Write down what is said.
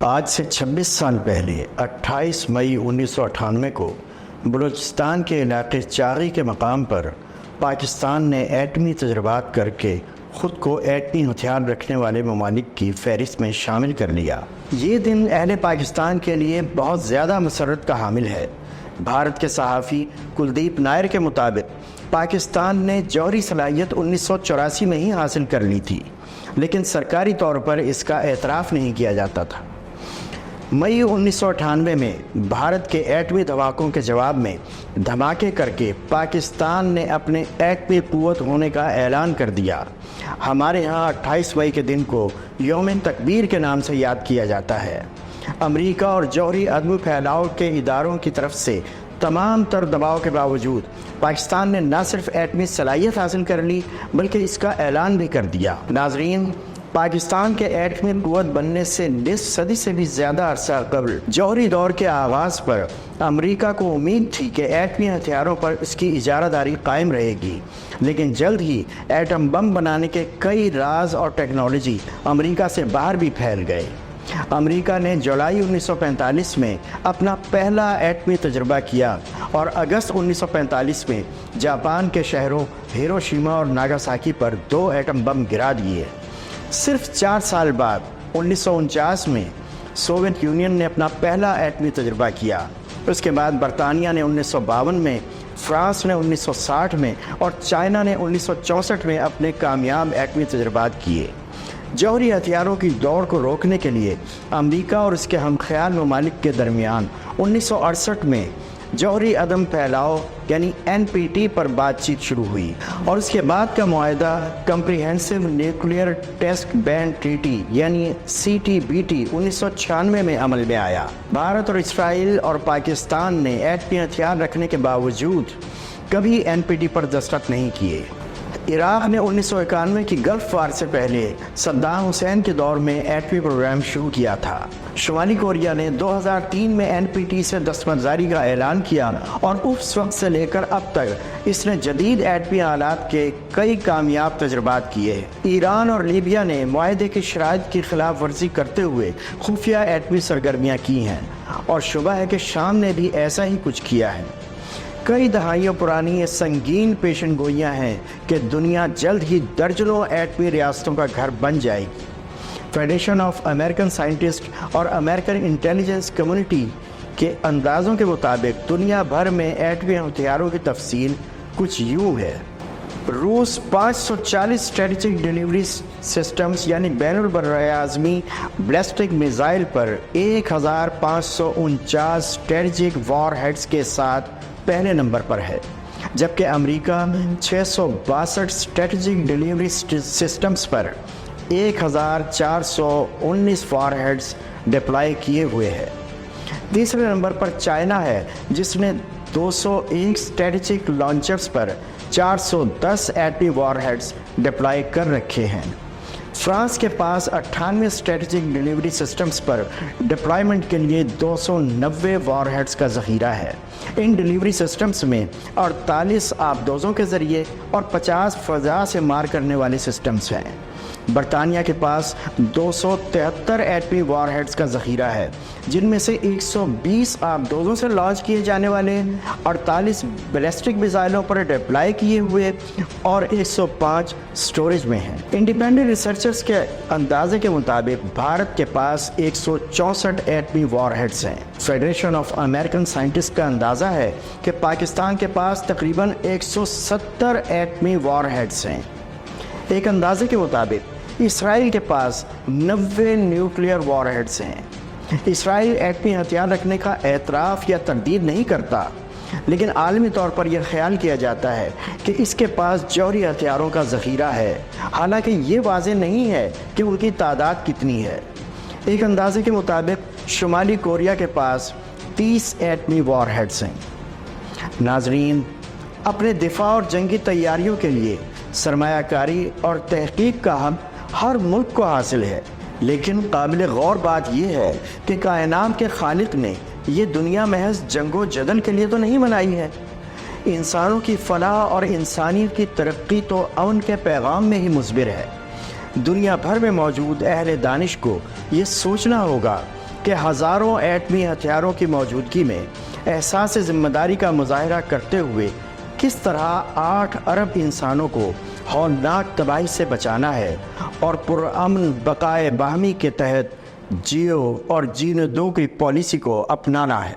آج سے 26 سال پہلے 28 مئی 1998 کو بلوچستان کے علاقے چاغی کے مقام پر پاکستان نے ایٹمی تجربات کر کے خود کو ایٹمی ہتھیار رکھنے والے ممالک کی فہرست میں شامل کر لیا۔ یہ دن اہل پاکستان کے لیے بہت زیادہ مسرت کا حامل ہے۔ بھارت کے صحافی کلدیپ نائر کے مطابق پاکستان نے جوہری صلاحیت 1984 میں ہی حاصل کر لی تھی، لیکن سرکاری طور پر اس کا اعتراف نہیں کیا جاتا تھا۔ مئی 1998 میں بھارت کے ایٹمی دھماکوں کے جواب میں دھماکے کر کے پاکستان نے اپنے ایٹمی قوت ہونے کا اعلان کر دیا۔ ہمارے ہاں 28 مئی کے دن کو یوم تکبیر کے نام سے یاد کیا جاتا ہے۔ امریکہ اور جوہری عدم پھیلاؤ کے اداروں کی طرف سے تمام تر دباؤ کے باوجود پاکستان نے نہ صرف ایٹمی صلاحیت حاصل کر لی بلکہ اس کا اعلان بھی کر دیا۔ ناظرین، پاکستان کے ایٹمی قوت بننے سے نصف صدی سے بھی زیادہ عرصہ قبل جوہری دور کے آغاز پر امریکہ کو امید تھی کہ ایٹمی ہتھیاروں پر اس کی اجارہ داری قائم رہے گی، لیکن جلد ہی ایٹم بم بنانے کے کئی راز اور ٹیکنالوجی امریکہ سے باہر بھی پھیل گئے۔ امریکہ نے جولائی 1945 میں اپنا پہلا ایٹمی تجربہ کیا اور اگست 1945 میں جاپان کے شہروں ہیروشیما اور ناگاساکی پر 2 ایٹم بم گرا دیے۔ صرف 4 سال بعد 1949 میں سوویت یونین نے اپنا پہلا ایٹمی تجربہ کیا۔ اس کے بعد برطانیہ نے 1952 میں، فرانس نے 1960 میں اور چائنا نے 1964 میں اپنے کامیاب ایٹمی تجربات کیے۔ جوہری ہتھیاروں کی دوڑ کو روکنے کے لیے امریکہ اور اس کے ہم خیال ممالک کے درمیان 1968 میں جوہری عدم پھیلاؤ یعنی NPT پر بات چیت شروع ہوئی اور اس کے بعد کا معاہدہ comprehensive nuclear test ban treaty یعنی CTBT 1996 میں عمل میں آیا۔ بھارت اور اسرائیل اور پاکستان نے ایٹمی ہتھیار رکھنے کے باوجود کبھی NPT پر دستخط نہیں کیے۔ عراق نے 1991 کی گلف وار سے پہلے صدام حسین کے دور میں ایٹمی پروگرام شروع کیا تھا۔ شمالی کوریا نے 2003 میں NPT سے دستبرداری کا اعلان کیا اور اس وقت سے لے کر اب تک اس نے جدید ایٹمی آلات کے کئی کامیاب تجربات کیے۔ ایران اور لیبیا نے معاہدے کی شرائط کی خلاف ورزی کرتے ہوئے خفیہ ایٹمی سرگرمیاں کی ہیں اور شبہ ہے کہ شام نے بھی ایسا ہی کچھ کیا ہے۔ کئی دہائیوں پرانی یہ سنگین پیشن گوئیاں ہیں کہ دنیا جلد ہی درجنوں ایٹمی ریاستوں کا گھر بن جائے گی۔ فیڈریشن آف امریکن سائنٹسٹ اور امریکن انٹیلیجنس کمیونٹی کے اندازوں کے مطابق دنیا بھر میں ایٹمی ہتھیاروں کی تفصیل کچھ یوں ہے۔ روس 540 اسٹریٹجک ڈیلیوری سسٹمز یعنی بین البراعظمی بیلسٹک میزائل پر 1549 اسٹریٹجک وار ہیڈز کے ساتھ پہلے نمبر پر ہے، جبکہ امریکہ 662 اسٹریٹجک ڈیلیوری سسٹمز پر 1419 وار ہیڈز ڈپلائی کیے ہوئے ہے۔ تیسرے نمبر پر چائنا ہے جس نے 201 اسٹریٹجک لانچرز پر 410 ایٹمی وار ہیڈز ڈپلائی کر رکھے ہیں۔ فرانس کے پاس 98 اسٹریٹجک ڈیلیوری سسٹمز پر ڈپلائمنٹ کے لیے 290 وار ہیڈز کا ذخیرہ ہے۔ ان ڈیلیوری سسٹمز میں 48 آبدوزوں کے ذریعے اور 50 فضا سے مار کرنے والے سسٹمز ہیں۔ برطانیہ کے پاس 273 ایٹمی وار ہیڈز کا ذخیرہ ہے، جن میں سے 120 آبدوزوں سے لانچ کیے جانے والے، 48 بیلسٹک میزائلوں پر ڈپلائی کیے ہوئے اور 105 سٹوریج میں ہیں۔ انڈیپینڈنٹ ریسرچرز کے اندازے کے مطابق بھارت کے پاس 164 ایٹمی وار ہیڈز ہیں۔ فیڈریشن آف امریکن سائنٹسٹ کا اندازہ ہے کہ پاکستان کے پاس تقریباً 170 ایٹمی وار ہیڈز ہیں۔ ایک اندازے کے مطابق اسرائیل کے پاس 90 نیوکلیئر وار ہیڈز ہیں۔ اسرائیل ایٹمی ہتھیار رکھنے کا اعتراف یا تردید نہیں کرتا، لیکن عالمی طور پر یہ خیال کیا جاتا ہے کہ اس کے پاس جوہری ہتھیاروں کا ذخیرہ ہے، حالانکہ یہ واضح نہیں ہے کہ ان کی تعداد کتنی ہے۔ ایک اندازے کے مطابق شمالی کوریا کے پاس 30 ایٹمی وار ہیڈز ہیں۔ ناظرین، اپنے دفاع اور جنگی تیاریوں کے لیے سرمایہ کاری اور تحقیق کا حق ہر ملک کو حاصل ہے، لیکن قابل غور بات یہ ہے کہ کائنات کے خالق نے یہ دنیا محض جنگ و جدل کے لیے تو نہیں بنائی ہے۔ انسانوں کی فلاح اور انسانیت کی ترقی تو امن کے پیغام میں ہی مضمر ہے۔ دنیا بھر میں موجود اہل دانش کو یہ سوچنا ہوگا کہ ہزاروں ایٹمی ہتھیاروں کی موجودگی میں احساس ذمہ داری کا مظاہرہ کرتے ہوئے کس طرح 8 ارب انسانوں کو ہولناک تباہی سے بچانا ہے اور پرامن بقائے باہمی کے تحت جیو اور جینے دو کی پالیسی کو اپنانا ہے۔